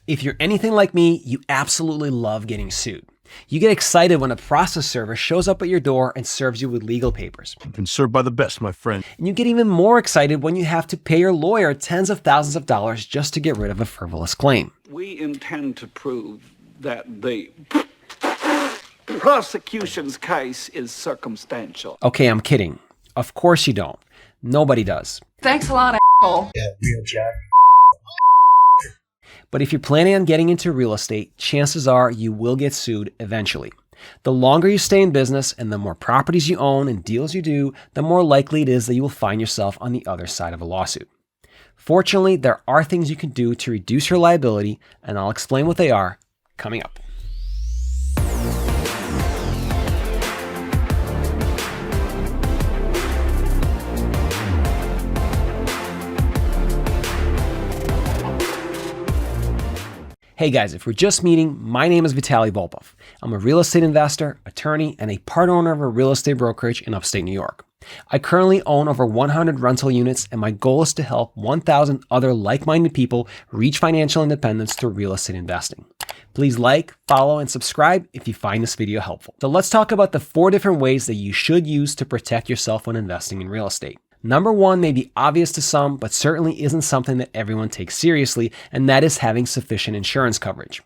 If you're anything like me, you absolutely love getting sued. You get excited when a process server shows up at your door and serves you with legal papers. I've been served by the best, my friend. And you get even more excited when you have to pay your lawyer tens of thousands of dollars just to get rid of a frivolous claim. We intend to prove that the prosecution's case is circumstantial. Okay, I'm kidding. Of course you don't. Nobody does. Thanks a lot, asshole. Yeah, real jack. But if you're planning on getting into real estate, chances are you will get sued eventually. The longer you stay in business and the more properties you own and deals you do, the more likely it is that you will find yourself on the other side of a lawsuit. Fortunately, there are things you can do to reduce your liability, and I'll explain what they are coming up. Hey guys, if we're just meeting, my name is Vitaly Volpov. I'm a real estate investor, attorney, and a part owner of a real estate brokerage in upstate New York. I currently own over 100 rental units, and my goal is to help 1,000 other like-minded people reach financial independence through real estate investing. Please like, follow, and subscribe if you find this video helpful. So let's talk about the 4 different ways that you should use to protect yourself when investing in real estate. Number 1 may be obvious to some, but certainly isn't something that everyone takes seriously, and that is having sufficient insurance coverage.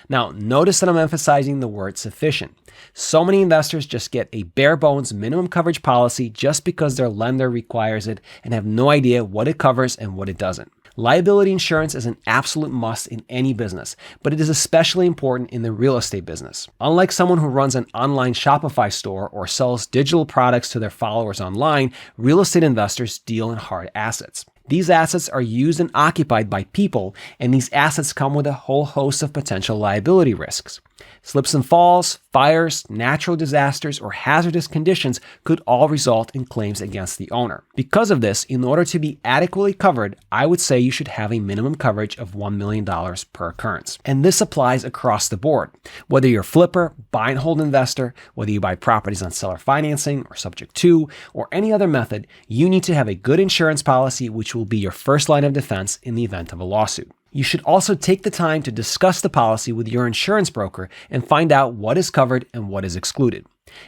Now, notice that I'm emphasizing the word sufficient. So many investors just get a bare bones minimum coverage policy just because their lender requires it and have no idea what it covers and what it doesn't. Liability insurance is an absolute must in any business, but it is especially important in the real estate business. Unlike someone who runs an online Shopify store or sells digital products to their followers online, real estate investors deal in hard assets. These assets are used and occupied by people, and these assets come with a whole host of potential liability risks. Slips and falls, fires, natural disasters, or hazardous conditions could all result in claims against the owner. Because of this, in order to be adequately covered, I would say you should have a minimum coverage of $1 million per occurrence. And this applies across the board. Whether you're a flipper, buy and hold investor, whether you buy properties on seller financing or subject to, or any other method, you need to have a good insurance policy which will be your first line of defense in the event of a lawsuit. You should also take the time to discuss the policy with your insurance broker and find out what is covered and what is excluded.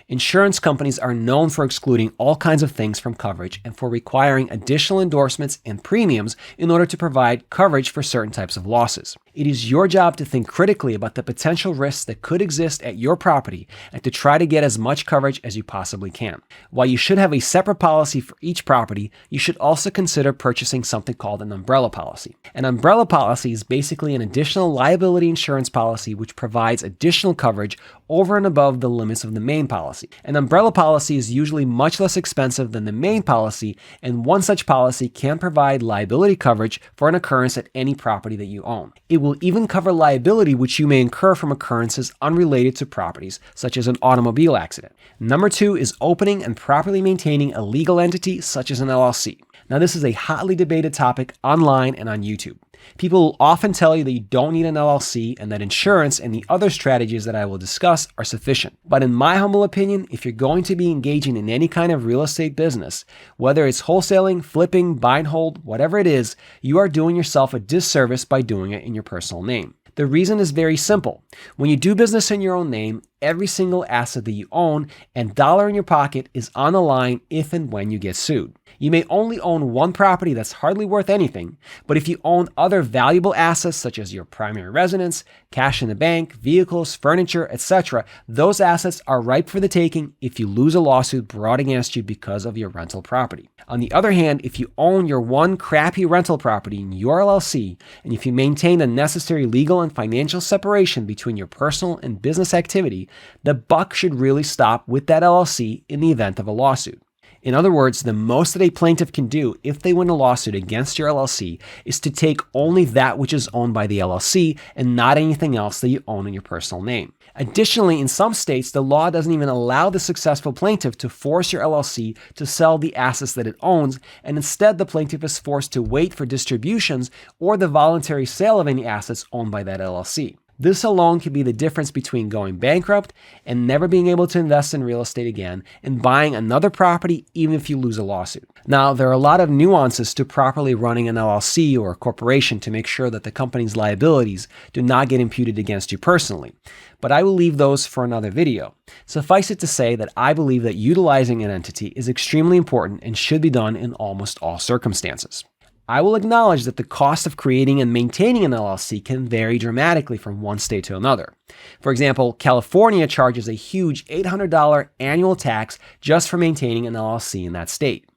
Insurance companies are known for excluding all kinds of things from coverage and for requiring additional endorsements and premiums in order to provide coverage for certain types of losses. It is your job to think critically about the potential risks that could exist at your property and to try to get as much coverage as you possibly can. While you should have a separate policy for each property, you should also consider purchasing something called an umbrella policy. An umbrella policy is basically an additional liability insurance policy which provides additional coverage over and above the limits of the main policy. An umbrella policy is usually much less expensive than the main policy, and one such policy can provide liability coverage for an occurrence at any property that you own. It will even cover liability which you may incur from occurrences unrelated to properties, such as an automobile accident. Number 2 is opening and properly maintaining a legal entity such as an LLC. Now, this is a hotly debated topic online and on YouTube. People will often tell you that you don't need an LLC and that insurance and the other strategies that I will discuss are sufficient. But in my humble opinion, if you're going to be engaging in any kind of real estate business, whether it's wholesaling, flipping, buy and hold, whatever it is, you are doing yourself a disservice by doing it in your personal name. The reason is very simple. When you do business in your own name, every single asset that you own and dollar in your pocket is on the line if and when you get sued. You may only own one property that's hardly worth anything, but if you own other valuable assets such as your primary residence, cash in the bank, vehicles, furniture, etc., those assets are ripe for the taking if you lose a lawsuit brought against you because of your rental property. On the other hand, if you own your one crappy rental property in your LLC, and if you maintain the necessary legal and financial separation between your personal and business activity, the buck should really stop with that LLC in the event of a lawsuit. In other words, the most that a plaintiff can do if they win a lawsuit against your LLC is to take only that which is owned by the LLC and not anything else that you own in your personal name. Additionally, in some states, the law doesn't even allow the successful plaintiff to force your LLC to sell the assets that it owns, and instead the plaintiff is forced to wait for distributions or the voluntary sale of any assets owned by that LLC. This alone could be the difference between going bankrupt and never being able to invest in real estate again and buying another property even if you lose a lawsuit. Now, there are a lot of nuances to properly running an LLC or a corporation to make sure that the company's liabilities do not get imputed against you personally, but I will leave those for another video. Suffice it to say that I believe that utilizing an entity is extremely important and should be done in almost all circumstances. I will acknowledge that the cost of creating and maintaining an LLC can vary dramatically from one state to another. For example, California charges a huge $800 annual tax just for maintaining an LLC in that state.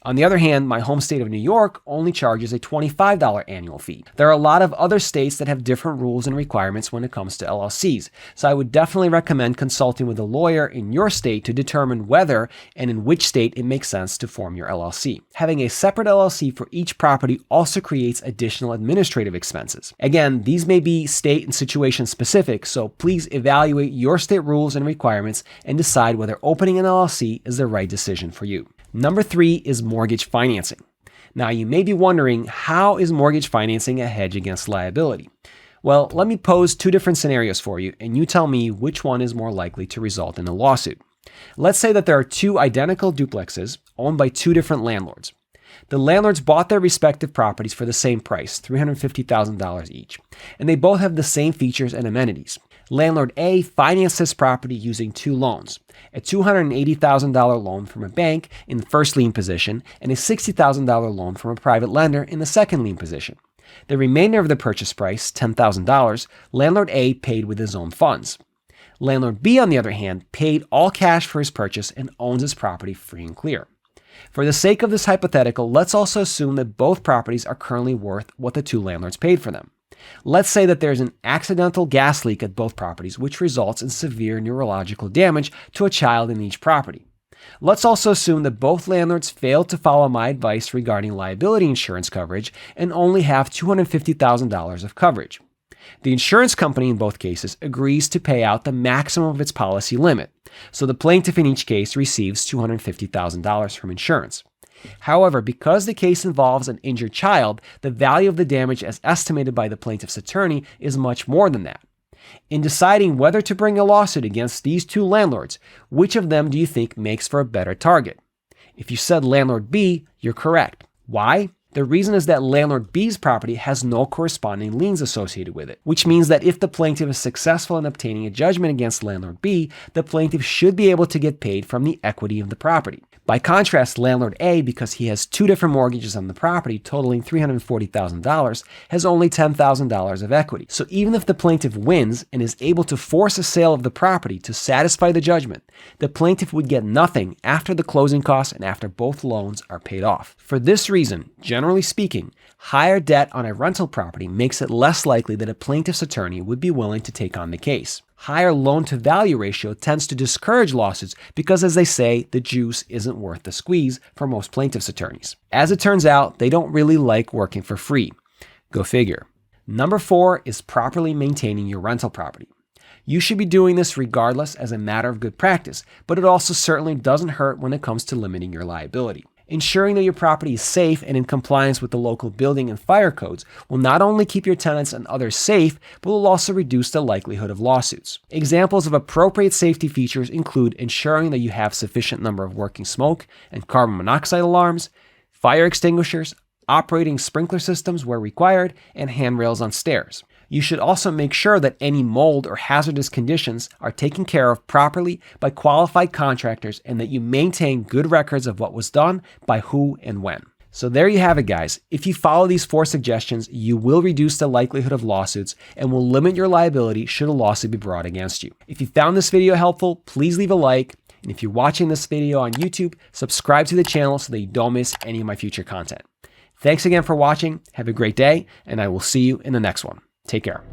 On the other hand, my home state of New York only charges a $25 annual fee. There are a lot of other states that have different rules and requirements when it comes to LLCs, so I would definitely recommend consulting with a lawyer in your state to determine whether and in which state it makes sense to form your LLC. Having a separate LLC for each property also creates additional administrative expenses. Again, these may be state and situation specific, so please evaluate your state rules and requirements and decide whether opening an LLC is the right decision for you. Number 3 is mortgage financing. Now, you may be wondering, how is mortgage financing a hedge against liability? Well, let me pose 2 different scenarios for you, and you tell me which one is more likely to result in a lawsuit. Let's say that there are 2 identical duplexes owned by 2 different landlords. The landlords bought their respective properties for the same price, $350,000 each, and they both have the same features and amenities. Landlord A financed this property using 2 loans, a $280,000 loan from a bank in the first lien position and a $60,000 loan from a private lender in the second lien position. The remainder of the purchase price, $10,000, Landlord A paid with his own funds. Landlord B, on the other hand, paid all cash for his purchase and owns his property free and clear. For the sake of this hypothetical, let's also assume that both properties are currently worth what the 2 landlords paid for them. Let's say that there's an accidental gas leak at both properties, which results in severe neurological damage to a child in each property. Let's also assume that both landlords failed to follow my advice regarding liability insurance coverage and only have $250,000 of coverage. The insurance company in both cases agrees to pay out the maximum of its policy limit, so the plaintiff in each case receives $250,000 from insurance. However, because the case involves an injured child, the value of the damage as estimated by the plaintiff's attorney is much more than that. In deciding whether to bring a lawsuit against these 2 landlords, which of them do you think makes for a better target? If you said landlord B, you're correct. Why? The reason is that landlord B's property has no corresponding liens associated with it, which means that if the plaintiff is successful in obtaining a judgment against landlord B, the plaintiff should be able to get paid from the equity of the property. By contrast, landlord A, because he has 2 different mortgages on the property totaling $340,000, has only $10,000 of equity. So even if the plaintiff wins and is able to force a sale of the property to satisfy the judgment, the plaintiff would get nothing after the closing costs and after both loans are paid off. For this reason, generally speaking, higher debt on a rental property makes it less likely that a plaintiff's attorney would be willing to take on the case. Higher loan-to-value ratio tends to discourage lawsuits because, as they say, the juice isn't worth the squeeze for most plaintiffs' attorneys. As it turns out, they don't really like working for free. Go figure. Number 4 is properly maintaining your rental property. You should be doing this regardless as a matter of good practice, but it also certainly doesn't hurt when it comes to limiting your liability. Ensuring that your property is safe and in compliance with the local building and fire codes will not only keep your tenants and others safe, but will also reduce the likelihood of lawsuits. Examples of appropriate safety features include ensuring that you have sufficient number of working smoke and carbon monoxide alarms, fire extinguishers, operating sprinkler systems where required, and handrails on stairs. You should also make sure that any mold or hazardous conditions are taken care of properly by qualified contractors and that you maintain good records of what was done by who and when. So there you have it, guys. If you follow these 4 suggestions, you will reduce the likelihood of lawsuits and will limit your liability should a lawsuit be brought against you. If you found this video helpful, please leave a like. And if you're watching this video on YouTube, subscribe to the channel so that you don't miss any of my future content. Thanks again for watching. Have a great day, and I will see you in the next one. Take care.